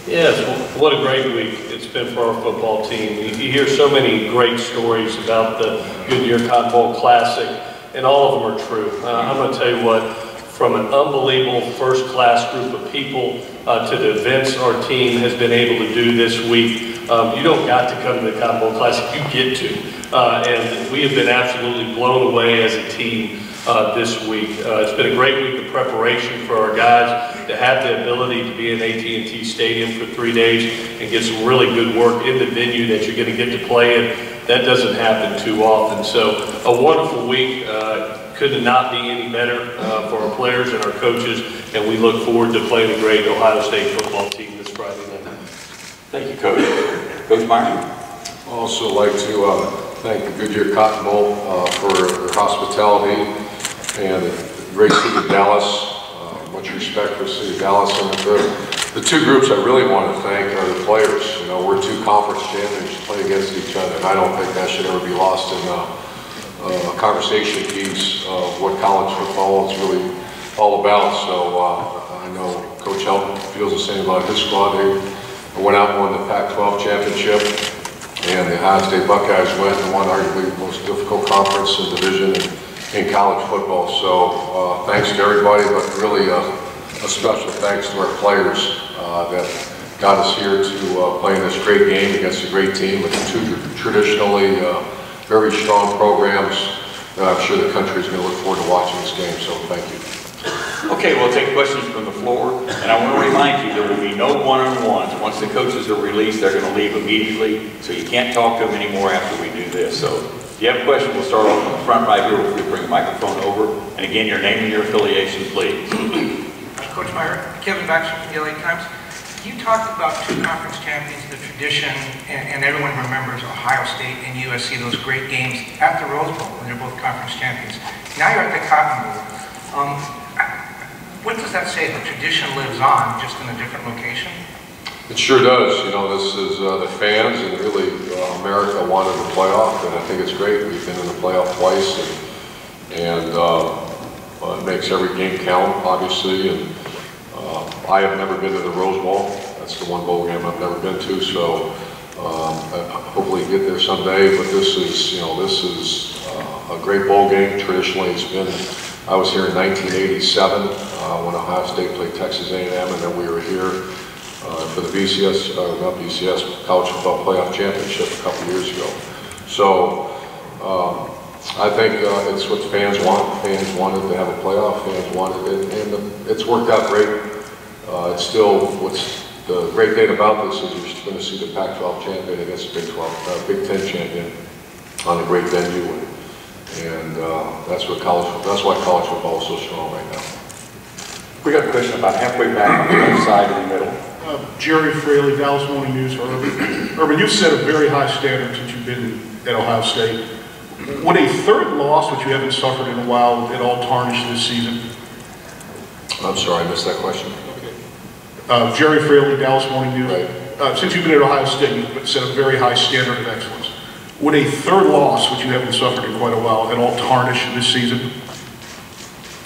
Yes, what a great week it's been for our football team. You hear so many great stories about the Goodyear Cotton Bowl Classic, and all of them are true. I'm going to tell you what, from an unbelievable first-class group of people to the events our team has been able to do this week, you don't got to come to the Cotton Bowl Classic, you get to. And we have been absolutely blown away as a team this week. It's been a great week of preparation for our guys to have the ability to be in AT&T Stadium for 3 days and get some really good work in the venue that you're going to get to play in. That doesn't happen too often. So a wonderful week. Could not be any better for our players and our coaches, and we look forward to playing a great Ohio State football team this Friday night. Thank you, Coach. Coach Meyer. I'd also like to thank the Goodyear Cotton Bowl for their hospitality and the great city of Dallas. Much respect for the city of Dallas. And the two groups I really want to thank are the players. You know, we're two conference champions play against each other, and I don't think that should ever be lost in a conversation piece of what college football is really all about. So I know Coach Helton feels the same about his squad. They went out and won the Pac-12 championship, and the Ohio State Buckeyes went and won arguably the most difficult conference and division in college football. So thanks to everybody, but really a special thanks to our players that got us here to play in this great game against a great team with two traditionally very strong programs. I'm sure the country is going to look forward to watching this game, so thank you. Okay, we'll take questions from the floor, and I want to remind you there will be no one-on-ones. Once the coaches are released, they're going to leave immediately, so you can't talk to them anymore after we do this. So if you have a question, we'll start off in the front right here. We'll bring a microphone over, and again, your name and your affiliation, please. Coach Meyer, Kevin Baxter from the LA Times. You talked about two conference champions, the tradition, and everyone remembers Ohio State and USC, those great games at the Rose Bowl when they're both conference champions. Now you're at the Cotton Bowl. What does that say? The tradition lives on, just in a different location? It sure does. You know, this is the fans and really America wanted the playoff, and I think it's great. We've been in the playoff twice, and it makes every game count, obviously. And I have never been to the Rose Bowl. That's the one bowl game I've never been to. So hopefully get there someday. But this is, you know, this is a great bowl game. Traditionally, it's been. I was here in 1987 when Ohio State played Texas A&M, and then we were here for the BCS, not BCS, College Football Playoff Championship a couple years ago. So I think it's what fans want. Fans wanted to have a playoff. Fans wanted it, and it's worked out great. It's still, what's the great thing about this is you're going to see the Pac-12 champion against the Big Ten champion on a great venue, and that's why college football is so strong right now. We got a question about halfway back on the left side in the middle. Jerry Fraley, Dallas Morning News. Urban, you've set a very high standard since you've been at Ohio State. Would a third loss, which you haven't suffered in a while, at all tarnish this season? I'm sorry, I missed that question. Jerry Fraley, Dallas Morning News. Right. Since you've been at Ohio State, you've set a very high standard of excellence. Would a third loss, which you haven't suffered in quite a while, at all tarnish this season?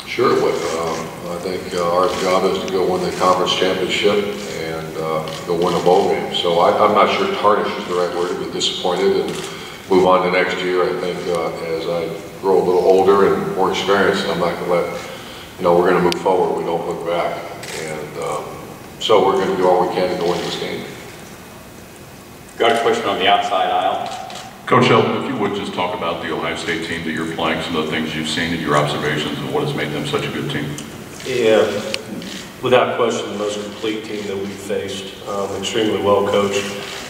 Sure it would. I think our job is to go win the conference championship and go win a bowl game. So I'm not sure tarnish is the right word, to be disappointed and move on to next year. I think as I grow a little older and more experienced, I'm not going to let, you know, we're going to move forward. We don't look back. And so we're going to do all we can to go win this game. Got a question on the outside aisle. Coach Helton, if you would just talk about the Ohio State team that you're playing, some of the things you've seen and your observations and what has made them such a good team. Yeah, without question, the most complete team that we've faced. Extremely well coached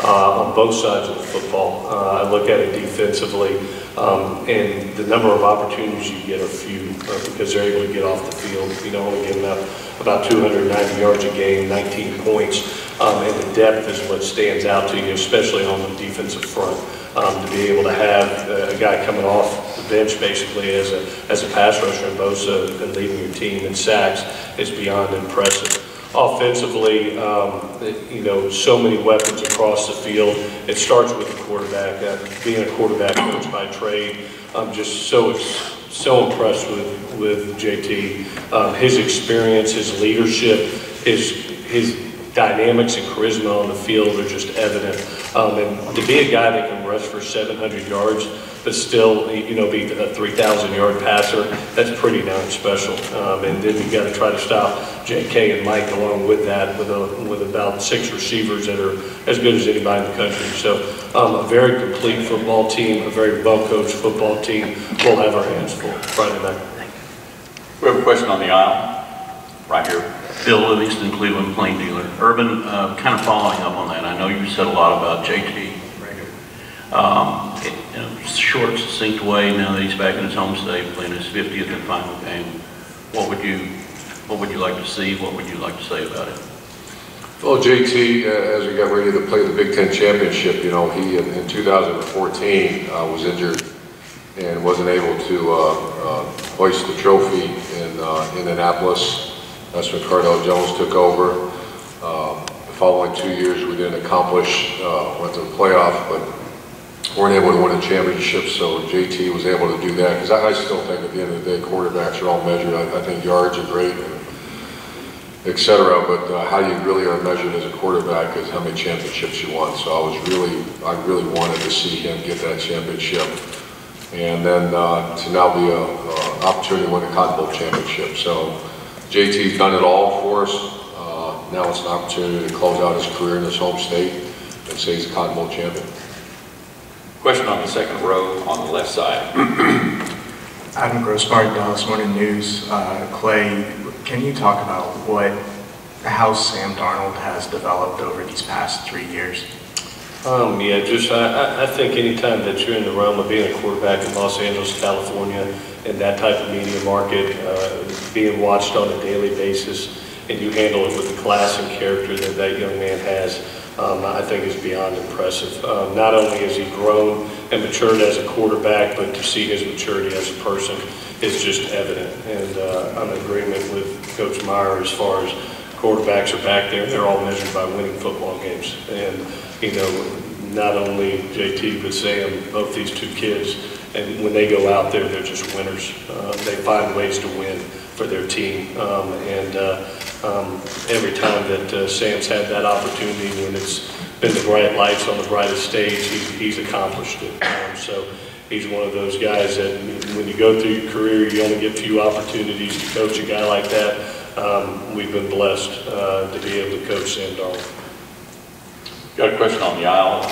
on both sides of the football. I look at it defensively, and the number of opportunities you get are few because they're able to get off the field. You know, only giving up about 290 yards a game, 19 points, and the depth is what stands out to you, especially on the defensive front. To be able to have a guy coming off the bench basically as a pass rusher in Bosa and leading your team in sacks is beyond impressive. Offensively, you know, so many weapons across the field. It starts with the quarterback. Being a quarterback coach by trade, I'm just so impressed with JT. His experience, his leadership, his dynamics and charisma on the field are just evident. And to be a guy that can rush for 700 yards, but still, be a 3,000-yard passer, that's pretty darn special. And then you got to try to stop J.K. and Mike along with that, with about 6 receivers that are as good as anybody in the country. So a very complete football team, a very well-coached football team. We'll have our hands full Friday night. We have a question on the aisle, right here. Bill Livingston, Cleveland Plain Dealer. Urban, kind of following up on that, I know you said a lot about JT. In a short, succinct way, now that he's back in his home state, playing his 50th and final game, what would you like to see? What would you like to say about it? Well, JT, as we got ready to play the Big Ten Championship, he in 2014 was injured and wasn't able to hoist the trophy in Indianapolis. That's when Cardell Jones took over. The following 2 years we didn't accomplish, went to the playoff, but weren't able to win a championship, so JT was able to do that. Because I still think at the end of the day, quarterbacks are all measured. I think yards are great, et cetera, but how you really are measured as a quarterback is how many championships you won. So I really wanted to see him get that championship. And then to now be an opportunity to win a Cotton Bowl championship. So JT's done it all for us. Now it's an opportunity to close out his career in his home state and say he's a Cotton Bowl champion. Question on the second row on the left side. Adam Grossbart, Dallas Morning News. Clay, can you talk about how Sam Darnold has developed over these past 3 years? I think anytime that you're in the realm of being a quarterback in Los Angeles, California, in that type of media market, being watched on a daily basis, and you handle it with the class and character that young man has, I think is beyond impressive. Not only has he grown and matured as a quarterback, but to see his maturity as a person is just evident. And I'm in agreement with Coach Meyer as far as quarterbacks are back there. They're all measured by winning football games. And, not only JT, but Sam, both these two kids, and when they go out there, they're just winners. They find ways to win for their team. Every time that Sam's had that opportunity, when it's been the bright lights on the brightest stage, he's accomplished it. So he's one of those guys that when you go through your career, you only get few opportunities to coach a guy like that. We've been blessed to be able to coach Sam Darnold. Got a question on the aisle?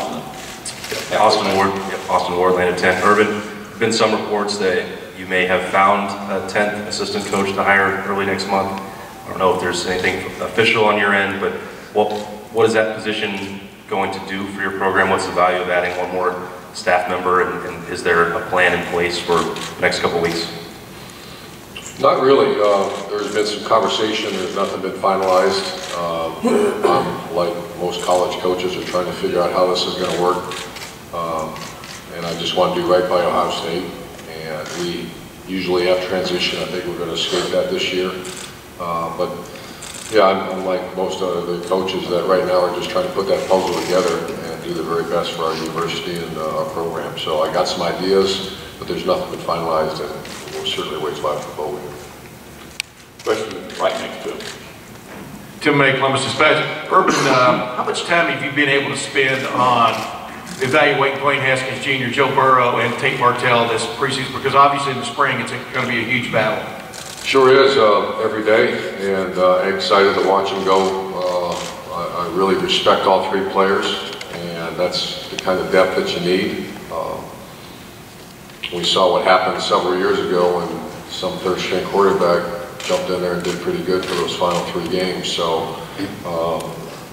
Austin Ward, Atlanta 10. Urban, there have been some reports that you may have found a 10th assistant coach to hire early next month. I don't know if there's anything official on your end, but what is that position going to do for your program? What's the value of adding one more staff member, and is there a plan in place for the next couple weeks? Not really. There's been some conversation. There's nothing been finalized. I'm, like most college coaches, are trying to figure out how this is going to work. And I just want to do right by Ohio State. And we usually have transition. I think we're going to escape that this year. But yeah, I'm like most of the coaches that right now are just trying to put that puzzle together and do the very best for our university and our program. So I got some ideas, but there's nothing been finalized, and we'll certainly wait till after bowl week. Question right next to him. Tim May, Columbus Dispatch. Urban, how much time have you been able to spend on evaluating Dwayne Haskins Jr., Joe Burrow, and Tate Martell this preseason? Because obviously in the spring it's going to be a huge battle. Sure is, every day, and excited to watch him go. I really respect all three players, and that's the kind of depth that you need. We saw what happened several years ago when some third-string quarterback jumped in there and did pretty good for those final 3 games. So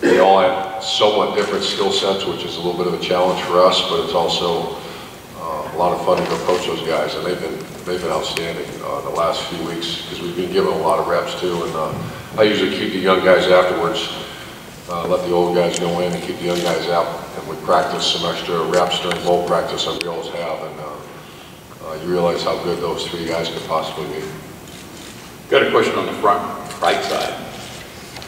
they all have somewhat different skill sets, which is a little bit of a challenge for us, but it's also a lot of fun to approach those guys, and they've been outstanding the last few weeks because we've been given a lot of reps too. And I usually keep the young guys afterwards, let the old guys go in and keep the young guys out, and we practice some extra reps during bowl practice that we always have, and you realize how good those 3 guys could possibly be. Got a question on the front right side.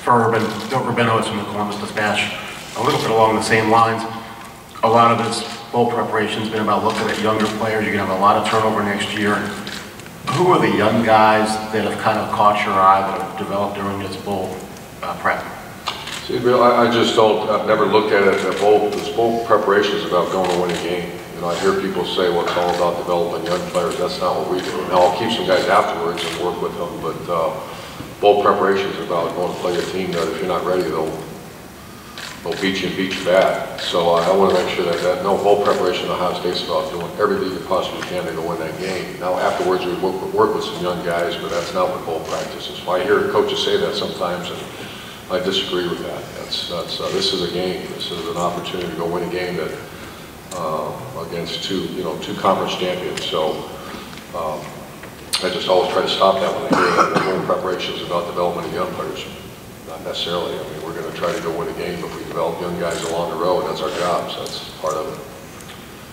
For Urban, Bill Rubino from the Columbus Dispatch. A little bit along the same lines. A lot of this bowl preparation has been about looking at younger players. You're going to have a lot of turnover next year. Who are the young guys that have kind of caught your eye that have developed during this bowl prep? See, Bill, I just don't, I've never looked at it, this bowl preparation is about going to win a game. You know, I hear people say, well, it's all about developing young players. That's not what we do. Now, I'll keep some guys afterwards and work with them, but bowl preparation is about going to play a team that if you're not ready, they'll beat you and beat you bad. So I want to make sure that no, bowl preparation in Ohio State's about doing everything you possibly can to win that game. Now, afterwards, we work with some young guys, but that's not what bowl practice is. I hear coaches say that sometimes, and I disagree with that. This is a game. This is an opportunity to go win a game that against two conference champions. So I just always try to stop that when I hear that the whole preparation is about development of young players. Not necessarily. I mean, we're going to try to go win a game, but we develop young guys along the road. That's our job. So that's part of it.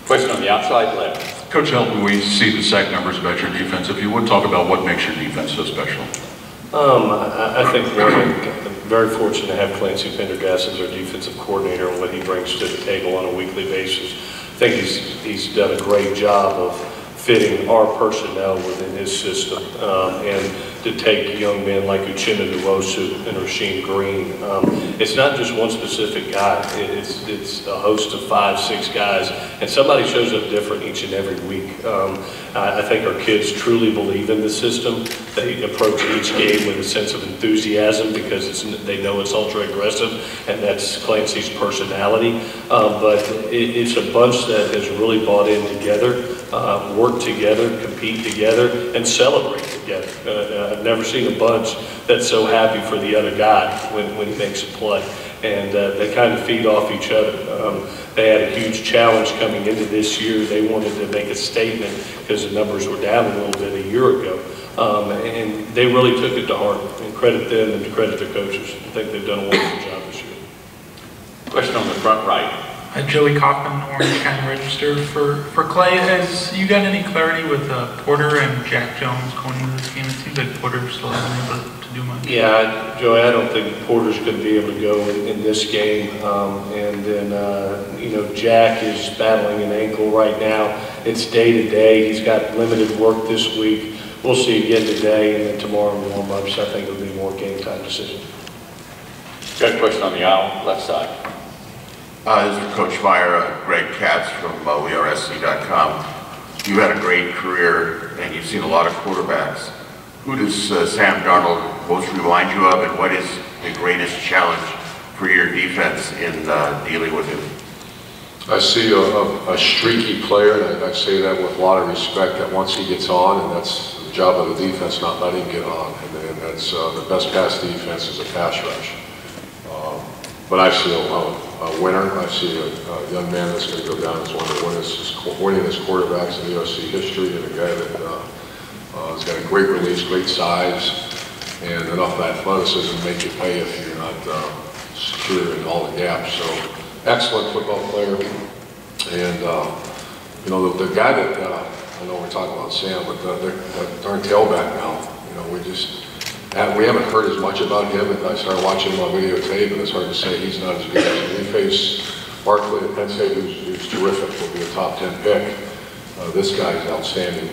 Question on the outside left. Coach Helton, we see the sack numbers about your defense. If you would talk about what makes your defense so special. I think I'm very fortunate to have Clancy Pendergast as our defensive coordinator and what he brings to the table on a weekly basis. I think he's done a great job of fitting our personnel within his system and to take young men like Uchenna Nwosu and Rasheem Green. It's not just one specific guy. It's a host of 5, 6 guys, and somebody shows up different each and every week. I think our kids truly believe in the system. They approach each game with a sense of enthusiasm because they know it's ultra aggressive, and that's Clancy's personality. But it's a bunch that has really bought in together, work together, compete together, and celebrate together. I've never seen a bunch that's so happy for the other guy when he makes a play. And they kind of feed off each other. They had a huge challenge coming into this year. They wanted to make a statement because the numbers were down a little bit a year ago. And they really took it to heart, and credit them and to credit their coaches. I think they've done a wonderful job this year. Question on the front right. Joey Kaufman, Orange County Register. For Clay, has you got any clarity with Porter and Jack Jones going into this game? It seems like Porter still hasn't been able to do much. Yeah, Joey, I don't think Porter's going to be able to go in this game. And then, Jack is battling an ankle right now. It's day to day. He's got limited work this week. We'll see again today, and then tomorrow in warm-ups. I think it'll be more game time decision. Got a question on the aisle, left side. This is Coach Meyer, Greg Katz from WeAreSC.com. You've had a great career, and you've seen a lot of quarterbacks. Who does Sam Darnold most remind you of, and what is the greatest challenge for your defense in dealing with him? I see a streaky player, and I say that with a lot of respect, that once he gets on, and that's the job of the defense, not letting him get on, and that's the best pass defense is a pass rush. But I see a winner. I see a young man that's going to go down as one of the winningest quarterbacks in USC history, and a guy that has got a great release, great size, and enough athleticism to make you pay if you're not secure in all the gaps. So, excellent football player. And, the guy that, I know we're talking about Sam, but the darn tailback now, we haven't heard as much about him, and I started watching him on videotape, and it's hard to say he's not as good as we face Barkley at Penn State, who's terrific, will be a top 10 pick. This guy's outstanding,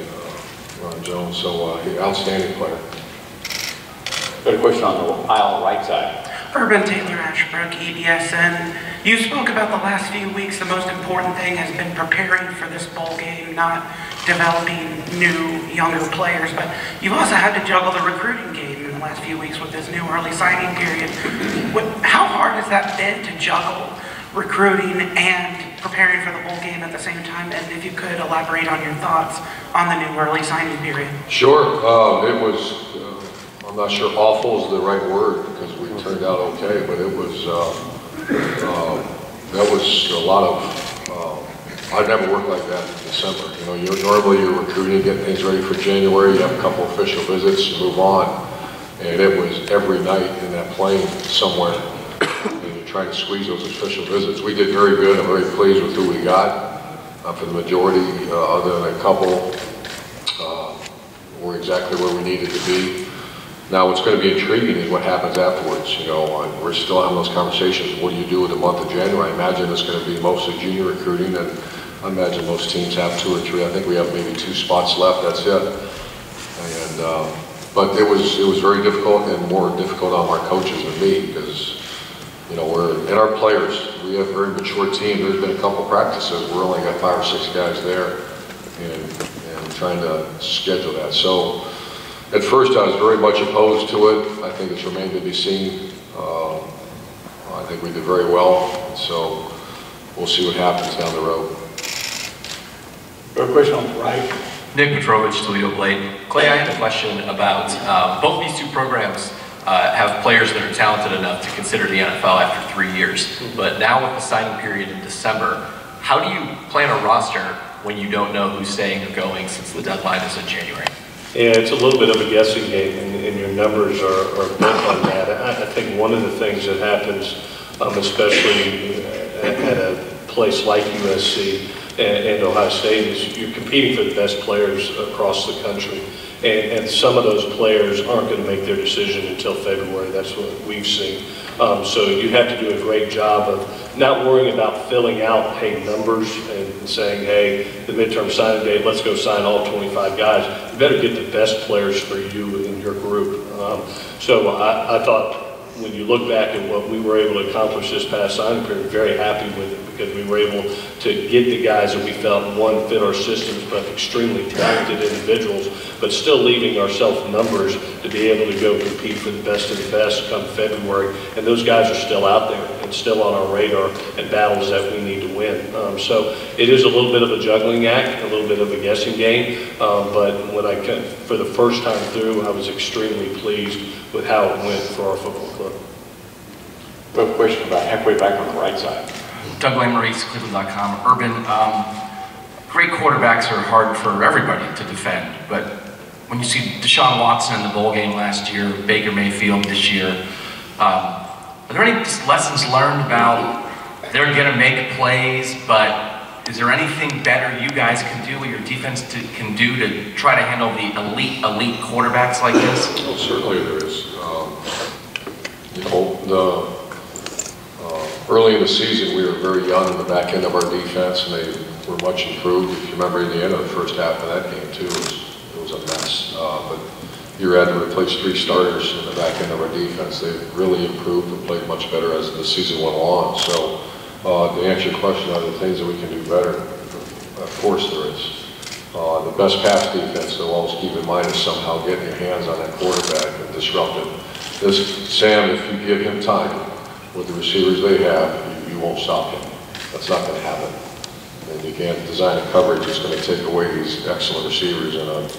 Ron Jones, so outstanding player. Got a question on the aisle right side. Urban Taylor Ashbrook, EBSN. You spoke about the last few weeks. The most important thing has been preparing for this bowl game, not developing new, younger players. But you've also had to juggle the recruiting game in the last few weeks with this new early signing period. How hard has that been to juggle recruiting and preparing for the bowl game at the same time? And if you could elaborate on your thoughts on the new early signing period. Sure. It was, I'm not sure awful is the right word because we turned out okay, but it was, that was a lot of, I've never worked like that in December. Normally you're recruiting, getting things ready for January, you have a couple official visits, you move on. And it was every night in that plane somewhere, and you're trying to squeeze those official visits. We did very good. I'm very pleased with who we got. For the majority, other than a couple, we're exactly where we needed to be. Now, what's going to be intriguing is what happens afterwards. We're still having those conversations. What do you do with the month of January? I imagine it's going to be mostly junior recruiting, and I imagine most teams have 2 or 3. I think we have maybe 2 spots left. That's it. And but it was very difficult, and more difficult on our coaches than me, because and our players, we have a very mature team. There's been a couple practices, we're only got 5 or 6 guys there, and trying to schedule that. So at first I was very much opposed to it. I think it's remained to be seen. I think we did very well, and so we'll see what happens down the road. A question on the right. Nick Petrovich, Toledo Blade. Clay, I had a question about both these two programs have players that are talented enough to consider the NFL after 3 years. But now with the signing period in December, how do you plan a roster when you don't know who's staying or going since the deadline is in January? Yeah, it's a little bit of a guessing game, and your numbers are built on that. I think one of the things that happens, especially at a place like USC and Ohio State, is you're competing for the best players across the country. And some of those players aren't going to make their decision until February. That's what we've seen. So you have to do a great job of not worrying about filling out, hey, numbers and saying, hey, the midterm signing date, let's go sign all 25 guys. You better get the best players for you in your group. So I thought when you look back at what we were able to accomplish this past signing period, very happy with it because we were able to get the guys that we felt, one, fit our systems, but extremely talented individuals, but still leaving ourselves numbers to be able to go compete for the best of the best come February. And those guys are still out there and still on our radar and battles that we need to win. So it is a little bit of a juggling act, a little bit of a guessing game, but when for the first time through, I was extremely pleased with how it went for our football club. We have a question about halfway back on the right side. Doug Lamarice, Cleveland.com. Urban, great quarterbacks are hard for everybody to defend, but when you see Deshaun Watson in the bowl game last year, Baker Mayfield this year, are there any lessons learned about they're going to make plays, but is there anything better you guys can do, or your defense can do to try to handle the elite quarterbacks like this? Well, certainly there is. Early in the season, we were very young in the back end of our defense, and they were much improved. If you remember, in the end of the first half of that game, too, it was a mess. But you had to replace 3 starters in the back end of our defense. They really improved and played much better as the season went on. So to answer your question, are there things that we can do better? Of course there is. The best pass defense, though, always keep in mind, is somehow getting your hands on that quarterback and disrupt it. Sam, if you give him time, with the receivers they have, you won't stop him. That's not going to happen. And you can't design a coverage that's going to take away these excellent receivers in a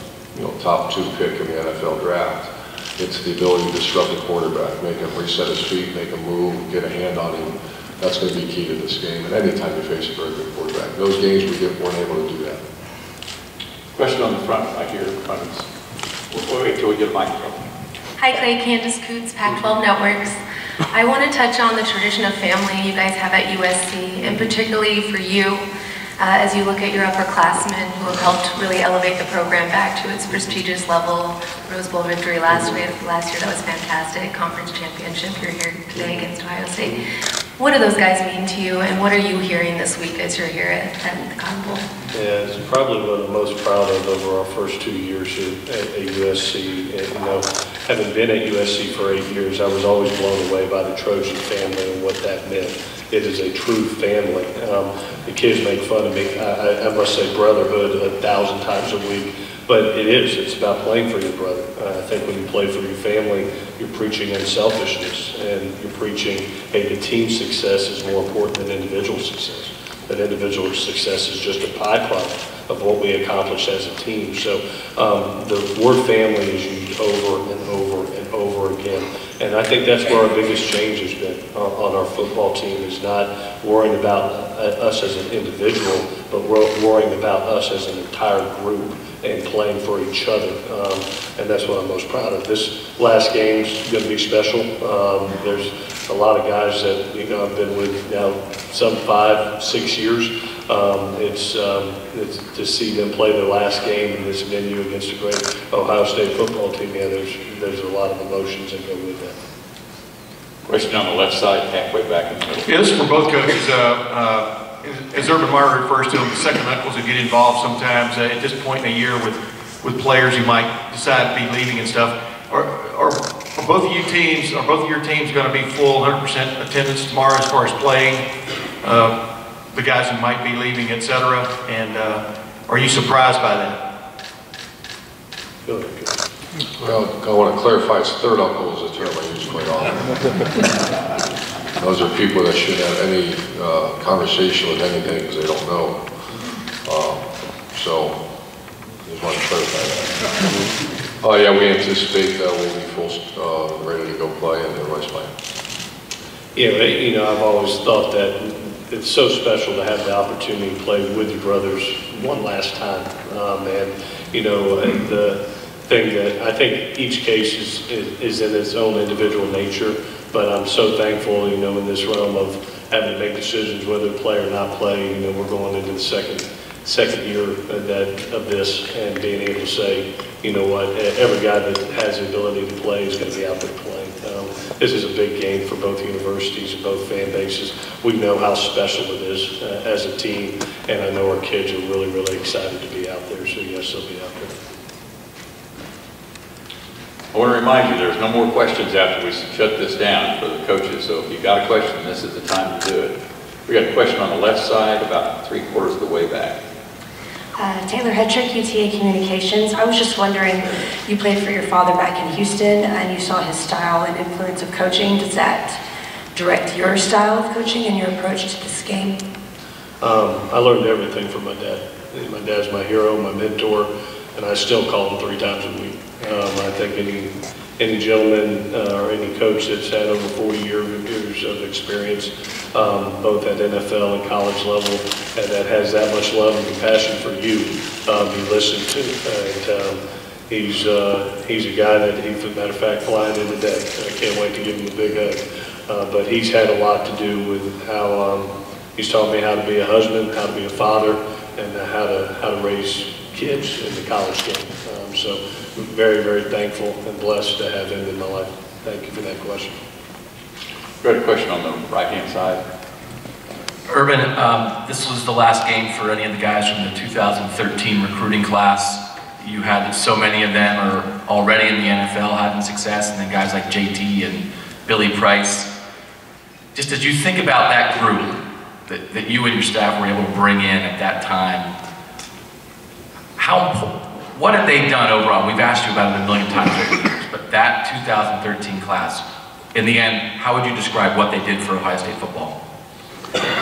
top 2 pick in the NFL draft. It's the ability to disrupt the quarterback, make him reset his feet, make him move, get a hand on him. That's going to be key to this game. And anytime you face a very good quarterback, those games we weren't able to do that. Question on the front, right here. We'll wait till we get a microphone. Hi, Clay. Candace Coots, Pac-12 Networks. I want to touch on the tradition of family you guys have at USC, and particularly for you, as you look at your upperclassmen who have helped really elevate the program back to its prestigious level. Rose Bowl victory last year, that was fantastic. Conference championship, you're here today against Ohio State. What do those guys mean to you, and what are you hearing this week as you're here at the Cotton Bowl? Yeah, it's probably what I'm most proud of over our first 2 years here at USC. And, having been at USC for 8 years, I was always blown away by the Trojan family and what that meant. It is a true family. The kids make fun of me. I must say brotherhood 1,000 times a week. But it is. It's about playing for your brother. I think when you play for your family, you're preaching unselfishness, and you're preaching, hey, the team success is more important than individual success. That individual success is just a byproduct of what we accomplish as a team. So the word family is used over and over and over again. And I think that's where our biggest change has been on our football team, is not worrying about us as an individual, but worrying about us as an entire group and playing for each other. And that's what I'm most proud of. This last game's going to be special. There's a lot of guys that I've been with now some 5-6 years. It's to see them play their last game in this venue against a great Ohio State football team. Yeah, there's a lot of emotions that go with that. Question on the left side, halfway back in the middle. Yeah, this is for both coaches. As Urban Meyer refers to them, the second uncles that get involved sometimes at this point in the year with players who might decide to be leaving and stuff. Are are both of your teams going to be full 100% attendance tomorrow as far as playing? The guys who might be leaving, etc. And are you surprised by that? Well, I want to clarify, it's third uncle is a term I use quite often. Those are people that shouldn't have any conversation with anything because they don't know. So, just want to clarify that. Oh yeah, we anticipate that we'll be full, ready to go play and everybody's playing. Yeah, I've always thought that it's so special to have the opportunity to play with your brothers one last time. And the thing that I think each case is in its own individual nature, but I'm so thankful, in this realm of having to make decisions whether to play or not play. We're going into the second year of this, and being able to say, every guy that has the ability to play is going to be out there playing. This is a big game for both universities and both fan bases. We know how special it is as a team, and I know our kids are really, really excited to be out there, so yes, they'll be out there. I want to remind you, there's no more questions after we shut this down for the coaches, so if you've got a question, this is the time to do it. We got a question on the left side, about 3/4 of the way back. Taylor Hetrick, UTA Communications. I was just wondering, you played for your father back in Houston and you saw his style and influence of coaching. Does that direct your style of coaching and your approach to this game? I learned everything from my dad. My dad's my hero, my mentor, and I still call him 3 times a week. I think any gentleman or any coach that's had over 40 years of experience, both at NFL and college level, and that has that much love and compassion for you, be listened to. And he's a guy that, as a matter of fact, flying in today. I can't wait to give him a big hug. But he's had a lot to do with how he's taught me how to be a husband, how to be a father, and how to raise kids in the college game. So very, very thankful and blessed to have him in my life. Thank you for that question. We got a question on the right-hand side. Urban, this was the last game for any of the guys from the 2013 recruiting class. You had so many of them are already in the NFL having success, and then guys like JT and Billy Price. Just as you think about that group that you and your staff were able to bring in at that time, what have they done overall? We've asked you about it a million times over the years, but that 2013 class, in the end, how would you describe what they did for Ohio State football?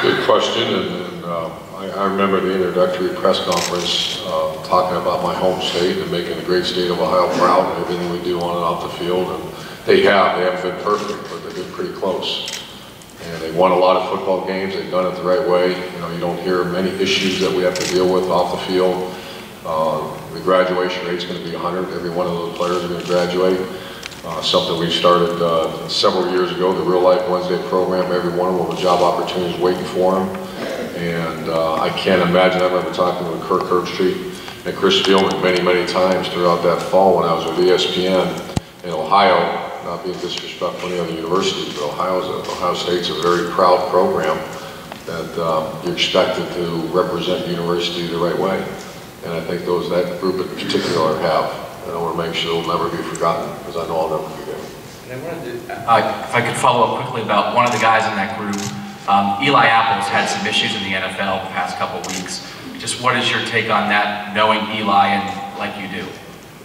Good question, and I remember the introductory press conference talking about my home state and making the great state of Ohio proud and everything we do on and off the field, and they haven't been perfect, but they've been pretty close. And they won a lot of football games, they've done it the right way. You don't hear many issues that we have to deal with off the field. The graduation rate is going to be 100. Every one of those players are going to graduate. Something we started several years ago, the Real Life Wednesday program. Every one of them with job opportunities waiting for them. And I can't imagine, I remember talking with Kirk Herbstreit and Chris Spielman many times throughout that fall when I was with ESPN in Ohio, not being disrespectful to any other universities, but Ohio State's a very proud program that you're expected to represent university the right way. And I think that group in particular have. And I want to make sure they'll never be forgotten, because I know I'll never forget them. If I could follow up quickly about one of the guys in that group, Eli Apple's had some issues in the NFL the past couple of weeks. Just what is your take on that, knowing Eli and like you do?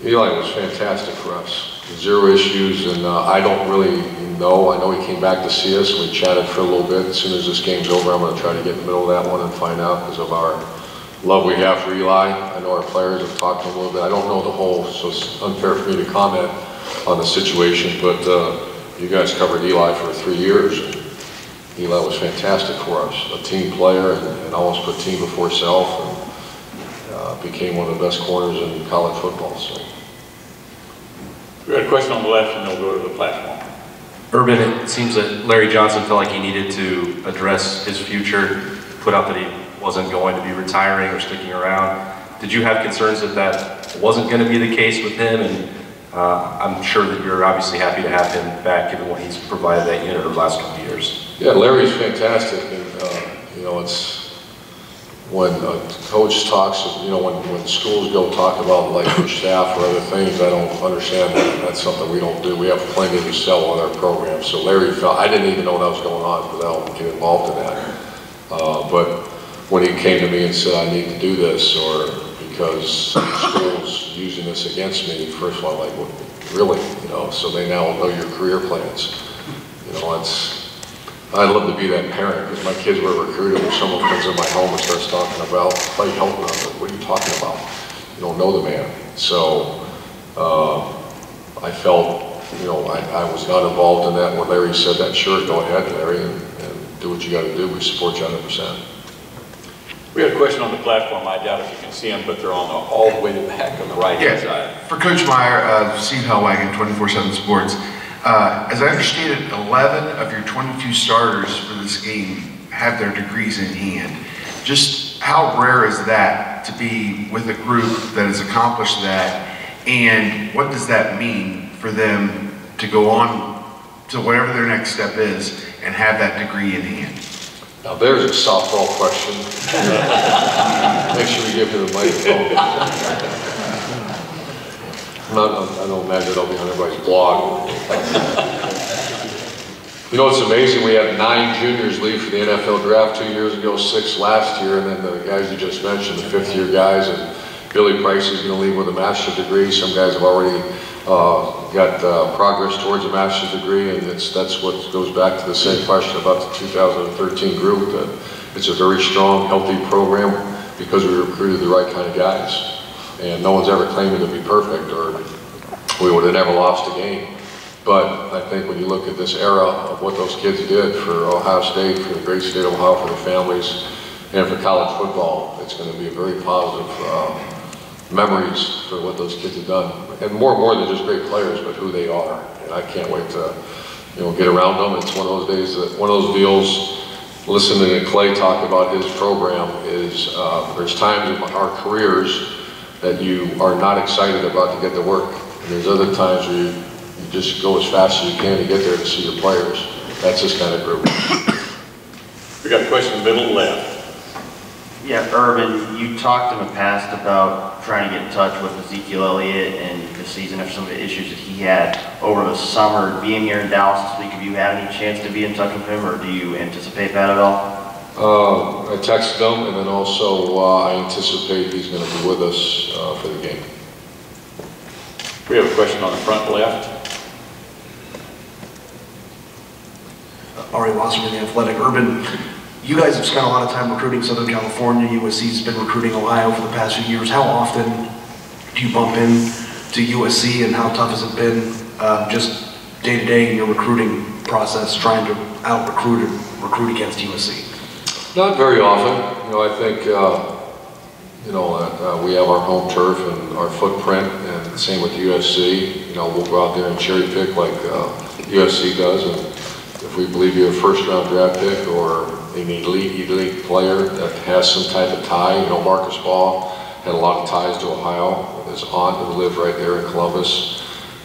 Eli was fantastic for us. 0 issues, and I don't really know. I know he came back to see us, and we chatted for a little bit. As soon as this game's over, I'm going to try to get in the middle of that one and find out, because of our love we have for Eli. I know our players have talked to him a little bit. I don't know the whole, so it's unfair for me to comment on the situation, but you guys covered Eli for 3 years. And Eli was fantastic for us, a team player, and always put team before self, and became one of the best corners in college football. So. We got a question on the left, and they'll go to the platform. Urban, it seems that Larry Johnson felt like he needed to address his future, put out that he wasn't going to be retiring or sticking around. Did you have concerns that wasn't going to be the case with him? And I'm sure that you're obviously happy to have him back, given what he's provided that unit over the last couple of years. Yeah, Larry's fantastic, and when a coach talks, you know, when schools go talk about like their staff or other things, I don't understand that. That's something we don't do. We have plenty to sell on our program. So Larry felt, I didn't even know that was going on because I don't get involved in that. But when he came to me and said, I need to do this, or because school's using this against me, first of all, I'm like, well, really? You know, so they now know your career plans. You know, I'd love to be that parent, because my kids were recruited, and someone comes in my home and starts talking about Clay Helton. I'm like, what are you talking about? You don't know the man. So I felt, you know, I was not involved in that. When Larry said that, sure, go ahead, Larry, and do what you got to do. We support you 100%. We have a question on the platform. I doubt if you can see them, but they're on all the way to the back on the right-hand side. For Coach Meyer, Steve Hellwagon, 24/7 Sports. As I understand it, 11 of your 22 starters for this game have their degrees in hand. Just how rare is that to be with a group that has accomplished that, and what does that mean for them to go on to whatever their next step is and have that degree in hand? Now there's a softball question. Make sure we give him the microphone. I don't imagine it'll be on everybody's blog. You know, it's amazing. We had 9 juniors leave for the NFL draft 2 years ago, 6 last year, and then the guys you just mentioned, the 5th-year guys, and Billy Price is going to leave with a master's degree. Some guys have already got progress towards a master's degree, and that's what goes back to the same question about the 2013 group, that it's a very strong, healthy program because we recruited the right kind of guys. And no one's ever claiming to be perfect, or we would have never lost a game. But I think when you look at this era of what those kids did for Ohio State, for the great state of Ohio, for their families, and for college football, it's going to be a very positive memories for what those kids have done. And more than just great players, but who they are. And I can't wait to, you know, get around them. It's one of those days, one of those deals. Listening to Clay talk about his program is there's times in our careers that you are not excited about to get to work. And there's other times where you just go as fast as you can to get there to see your players. That's this kind of group. We got a question in the middle left. Yeah, Urban, you talked in the past about trying to get in touch with Ezekiel Elliott and the season after some of the issues that he had over the summer. Being here in Dallas this week, have you had any chance to be in touch with him, or do you anticipate that at all? I texted him, and then also I anticipate he's going to be with us for the game. We have a question on the front left. Ari Wasserman, The Athletic. Urban, you guys have spent a lot of time recruiting Southern California. USC's been recruiting Ohio for the past few years. How often do you bump into USC, and how tough has it been just day to day in your recruiting process, trying to out-recruit and recruit against USC? Not very often. You know, I think, you know, we have our home turf and our footprint, and same with USC. You know, we'll go out there and cherry pick like USC does, and if we believe you're a first-round draft pick or an elite player that has some type of tie, you know, Marcus Ball had a lot of ties to Ohio. His aunt who lived right there in Columbus.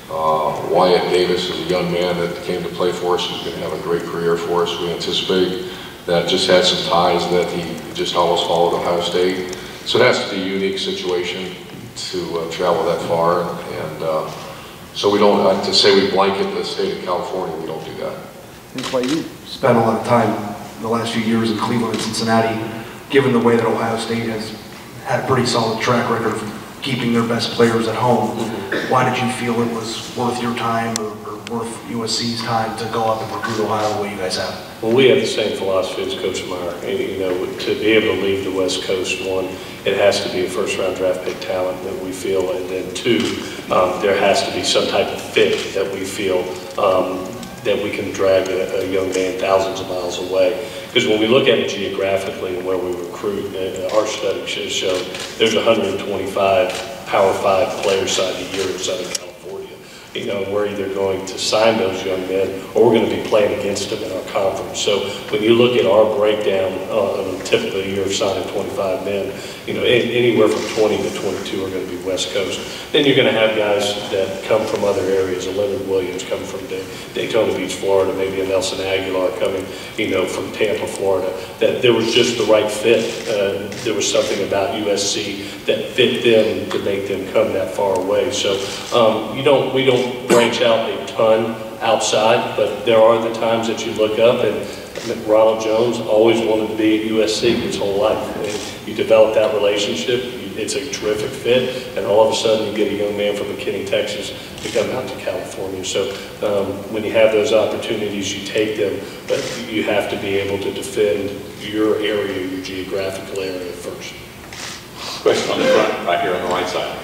Wyatt Davis is a young man that came to play for us, who's going to have a great career for us. We anticipate that just had some ties that he just almost followed Ohio State. So it has to be a unique situation to travel that far. And so we don't, to say we blanket the state of California, we don't do that. And Clay, you spent a lot of time in the last few years in Cleveland and Cincinnati, given the way that Ohio State has had a pretty solid track record of keeping their best players at home. Why did you feel it was worth your time or worth USC's time to go up and recruit Ohio the way you guys have? Well, we have the same philosophy as Coach Meyer. And, you know, to be able to leave the West Coast, one, it has to be a first-round draft pick talent that we feel, and then two, there has to be some type of fit that we feel that we can drag a young man thousands of miles away. Because when we look at it geographically and where we recruit, our study has shown there's 125 Power 5 players signed a year in Southern California. You know, we're either going to sign those young men or we're going to be playing against them in our conference. So when you look at our breakdown on a typical year of signing 25 men, anywhere from 20 to 22 are going to be West Coast. Then you're going to have guys that come from other areas. A Leonard Williams coming from Daytona Beach, Florida, maybe a Nelson Aguilar coming, from Tampa, Florida. That there was just the right fit. There was something about USC that fit them to make them come that far away. So we don't branch out a ton outside, but there are the times that you look up and Ronald Jones always wanted to be at USC his whole life. And you develop that relationship, it's a terrific fit, and all of a sudden you get a young man from McKinney, Texas to come out to California. So when you have those opportunities, you take them, but you have to be able to defend your area, your geographical area first. Question on the front, right here on the right side.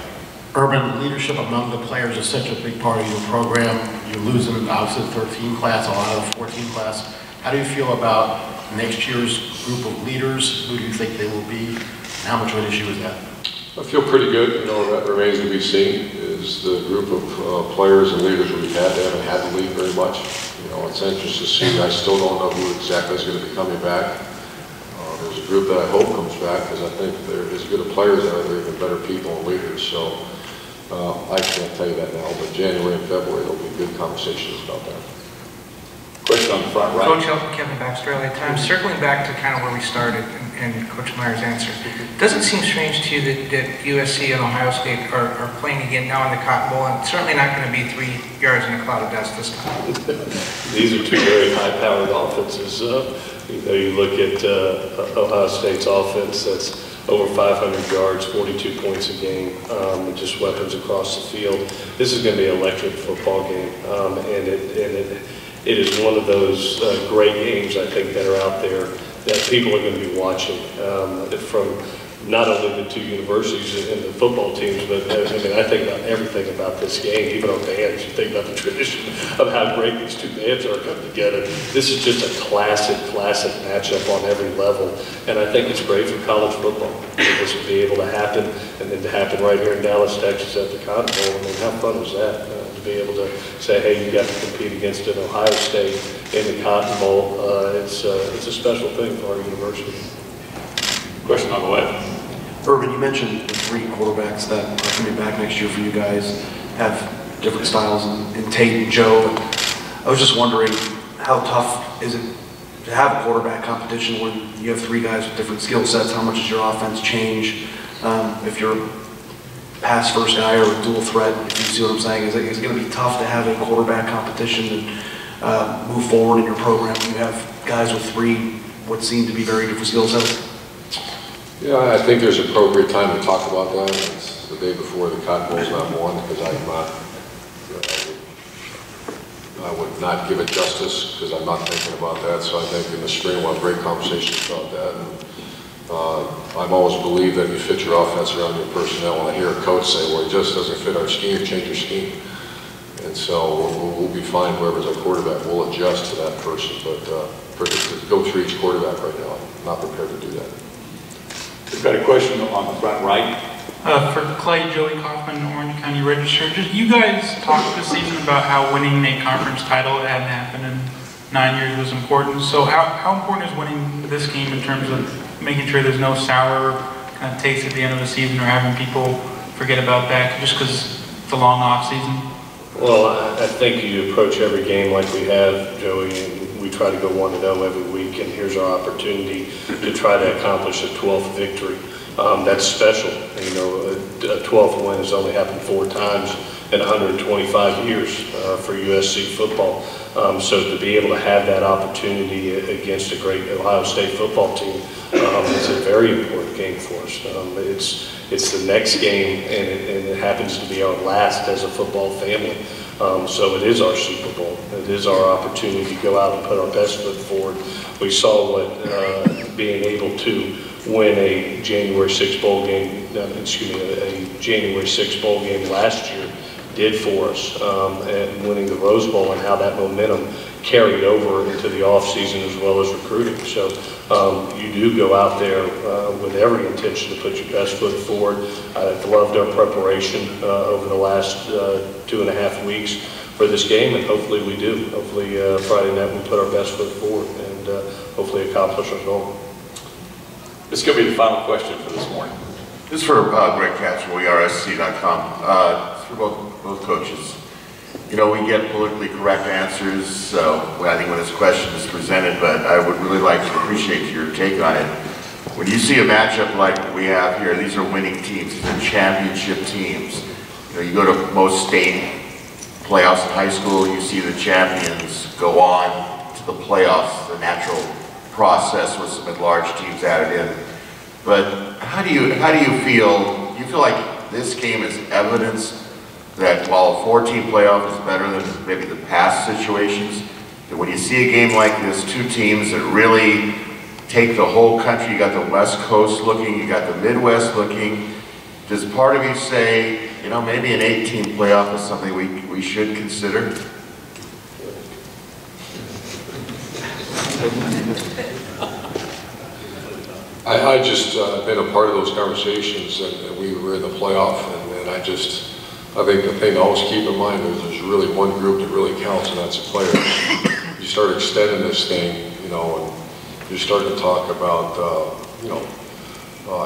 Urban, leadership among the players is such a big part of your program. You're losing, obviously, the 13 class, a lot of the 14 class. How do you feel about next year's group of leaders? Who do you think they will be? And how much of an issue is that? I feel pretty good. That remains to be seen. Is the group of players and leaders we've had. They haven't had to lead very much. It's interesting to see. I still don't know who exactly is going to be coming back. There's a group that I hope comes back because I think there is good of players there. They're even better people and leaders. So I can't tell you that now, but January and February there'll be good conversations about that. Question on the front right. Coach Helton, Kevin Baxter, LA Times. Circling back to kind of where we started and Coach Meyer's answer, does it seem strange to you that USC and Ohio State are playing again now in the Cotton Bowl, and certainly not going to be 3 yards in a cloud of dust this time? These are two very high-powered offenses. You look at Ohio State's offense that's over 500 yards, 42 points a game, just weapons across the field. This is going to be an electric football game, and it is one of those great games, I think, that are out there that people are going to be watching from not only the two universities and the football teams, but I think about everything about this game, even our bands. You think about the tradition of how great these two bands are coming together. This is just a classic matchup on every level, and I think it's great for college football. This will be able to happen, and then to happen right here in Dallas, Texas at the Cotton Bowl. How fun is that? To be able to say, hey, you got to compete against an Ohio State in the Cotton Bowl. It's a special thing for our university. Question on the left. Urban, you mentioned the 3 quarterbacks that are coming back next year for you guys have different styles in Tate and Joe. I was just wondering, how tough is it to have a quarterback competition when you have 3 guys with different skill sets? How much does your offense change if you're a pass first guy or a dual threat, if you see what I'm saying? Is it going to be tough to have a quarterback competition and move forward in your program when you have guys with 3 what seem to be very different skill sets? Yeah, I think there's an appropriate time to talk about that. It's the day before the Cotton Bowl's not won, because I would not give it justice because I'm not thinking about that. So I think in the spring we'll have great conversations about that. And I've always believed that you fit your offense around your personnel. When I hear a coach say, well, it just doesn't fit our scheme, change your scheme. And so we'll be fine whoever's our quarterback. We'll adjust to that person. But to go through each quarterback right now, I'm not prepared to do that. We've got a question on the front right. For Clay, Joey Kaufman, Orange County Register. You guys talked this season about how winning a conference title that hadn't happened in 9 years was important. So how important is winning this game in terms of making sure there's no sour kind of taste at the end of the season or having people forget about that just because it's a long off season? Well, I think you approach every game like we have, Joey, and we try to go 1-0 every week, and here's our opportunity to try to accomplish a 12th victory. That's special. A 12th win has only happened 4 times in 125 years for USC football. So to be able to have that opportunity against a great Ohio State football team is a very important game for us. It's the next game, and it happens to be our last as a football family. So it is our Super Bowl. It is our opportunity to go out and put our best foot forward. We saw what being able to win a January 6th bowl game, a January 6th bowl game last year did for us, and winning the Rose Bowl and how that momentum carried over into the offseason as well as recruiting. So you do go out there with every intention to put your best foot forward. I've loved our preparation over the last 2.5 weeks for this game, and hopefully we do. Hopefully Friday night we put our best foot forward and hopefully accomplish our goal. This is going to be the final question for this morning. This is for Greg Katz from WeAreSC.com. It's for both coaches. You know, we get politically correct answers, I think when this question is presented, but I would really like to appreciate your take on it. When you see a matchup like we have here, these are winning teams, these are championship teams. You know, you go to most state playoffs in high school, you see the champions go on to the playoffs, the natural process with some large teams added in. But how do you feel? Do you feel like this game is evidence that while a 4-team playoff is better than maybe the past situations, that when you see a game like this, two teams that really take the whole country, you got the West Coast looking, you got the Midwest looking, does part of you say, you know, maybe an 8-team playoff is something we should consider? I just been a part of those conversations, and we were in the playoff, and I think the thing to always keep in mind is there's really one group that really counts, and that's the players. You start extending this thing, you know, and you're starting to talk about, you know,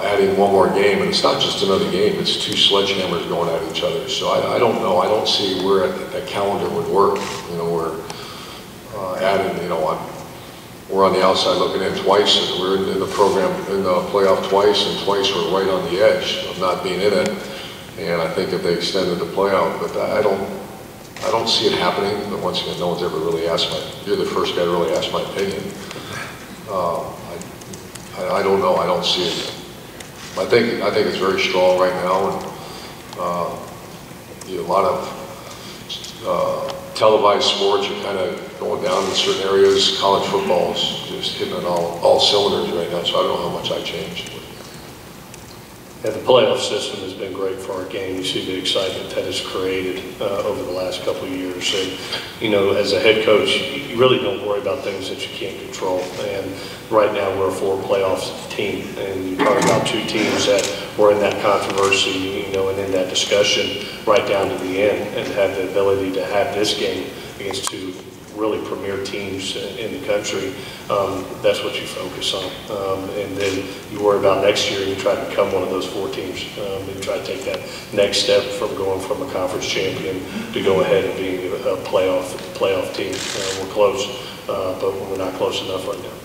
adding one more game, and it's not just another game, it's two sledgehammers going at each other. So I don't know, I don't see where that calendar would work. You know, we're adding, you know, we're on the outside looking in twice, and we're in the program, in the playoff twice, and twice we're right on the edge of not being in it. And I think if they extended the playoff, but I don't see it happening. But once again, no one's ever really asked you're the first guy to really ask my opinion. I don't know, I don't see it. I think it's very strong right now, and a lot of televised sports are kind of going down in certain areas. College football is just hitting on all cylinders right now, so I don't know how much I changed. Yeah, the playoff system has been great for our game. You see the excitement that it's created over the last couple of years. And, you know, as a head coach, you really don't worry about things that you can't control. And right now we're a 4-playoff team. And you talk about two teams that were in that controversy, you know, and in that discussion right down to the end, and have the ability to have this game against two really premier teams in the country. That's what you focus on. And then you worry about next year and you try to become one of those 4 teams. And try to take that next step from going from a conference champion to go ahead and being a playoff team. We're close, but we're not close enough right now.